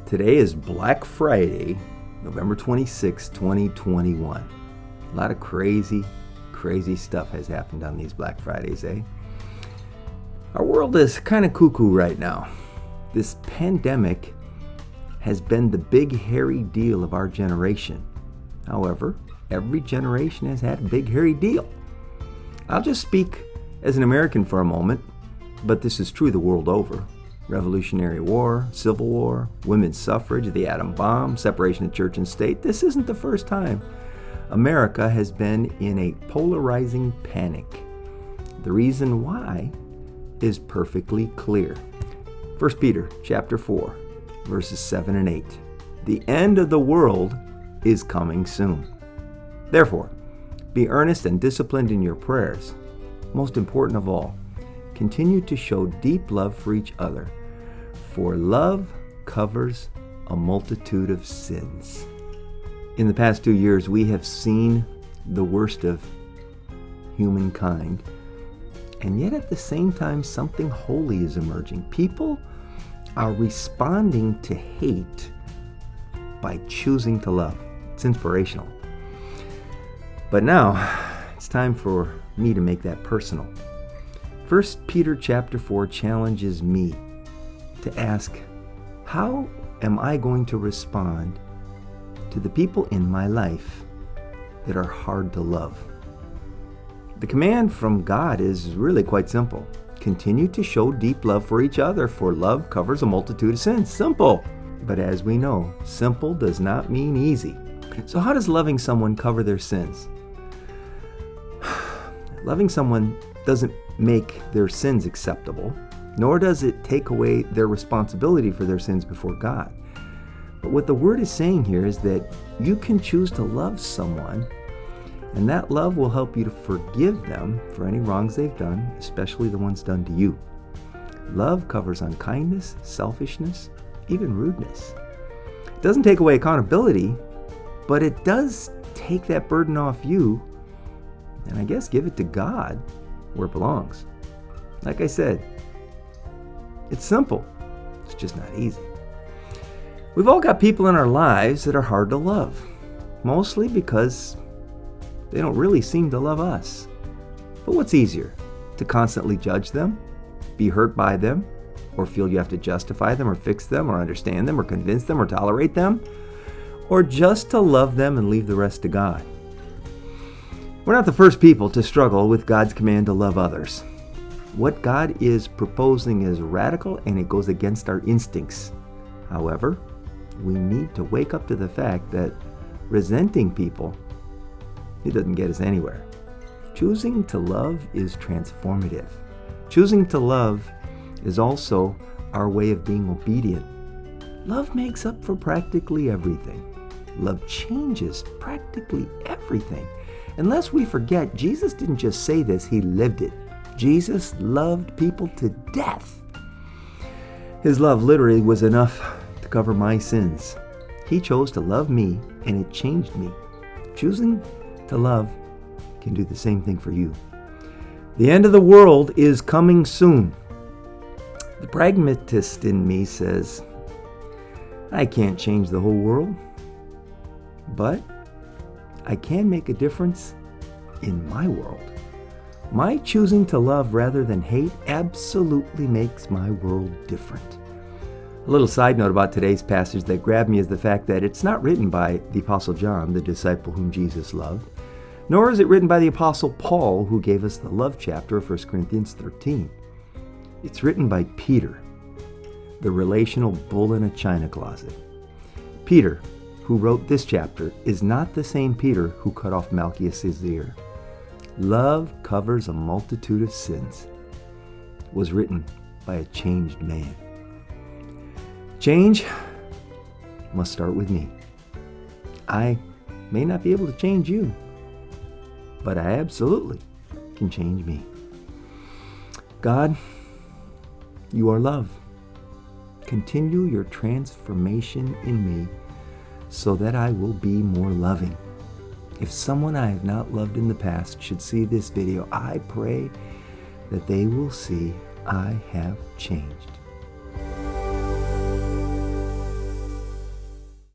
Today is Black Friday, November 26, 2021. A lot of crazy stuff has happened on these Black Fridays, eh? Our world is kind of cuckoo right now. This pandemic has been the big hairy deal of our generation. However, every generation has had a big hairy deal. I'll just speak as an American for a moment, but this is true the world over. Revolutionary War, Civil War, women's suffrage, the atom bomb, separation of church and state. This isn't the first time America has been in a polarizing panic. The reason why is perfectly clear. 1 Peter chapter 4, verses 7 and 8. The end of the world is coming soon. Therefore, be earnest and disciplined in your prayers. Most important of all, continue to show deep love for each other, for love covers a multitude of sins. In the past 2 years, we have seen the worst of humankind, and yet at the same time, something holy is emerging. People are responding to hate by choosing to love. It's inspirational. But now, it's time for me to make that personal. 1 Peter chapter 4 challenges me to ask, how am I going to respond to the people in my life that are hard to love? The command from God is really quite simple. Continue to show deep love for each other, for love covers a multitude of sins. Simple. But as we know, simple does not mean easy. So how does loving someone cover their sins? Loving someone doesn't make their sins acceptable, nor does it take away their responsibility for their sins before God. But what the word is saying here is that you can choose to love someone, and that love will help you to forgive them for any wrongs they've done, especially the ones done to you. Love covers unkindness, selfishness, even rudeness. It doesn't take away accountability, but it does take that burden off you, and I guess give it to God where it belongs. Like I said, it's simple. It's just not easy. We've all got people in our lives that are hard to love, mostly because they don't really seem to love us. But what's easier? To constantly judge them, be hurt by them, or feel you have to justify them or fix them or understand them or convince them or tolerate them? Or just to love them and leave the rest to God? We're not the first people to struggle with God's command to love others. What God is proposing is radical and it goes against our instincts. However, we need to wake up to the fact that resenting people, it doesn't get us anywhere. Choosing to love is transformative. Choosing to love is also our way of being obedient. Love makes up for practically everything. Love changes practically everything. Unless we forget, Jesus didn't just say this, he lived it. Jesus loved people to death. His love literally was enough to cover my sins. He chose to love me, and it changed me. Choosing to love can do the same thing for you. The end of the world is coming soon. The pragmatist in me says, I can't change the whole world, but I can make a difference in my world. My choosing to love rather than hate absolutely makes my world different. A little side note about today's passage that grabbed me is the fact that it's not written by the Apostle John, the disciple whom Jesus loved, nor is it written by the Apostle Paul, who gave us the love chapter of 1 Corinthians 13. It's written by Peter, the relational bull in a china closet. Peter, who wrote this chapter, is not the same Peter who cut off Malchus's ear. Love covers a multitude of sins was written by a changed man. Change must start with me. I may not be able to change you, but I absolutely can change me. God, you are love. Continue your transformation in me so that I will be more loving. If someone I have not loved in the past should see this video, I pray that they will see I have changed.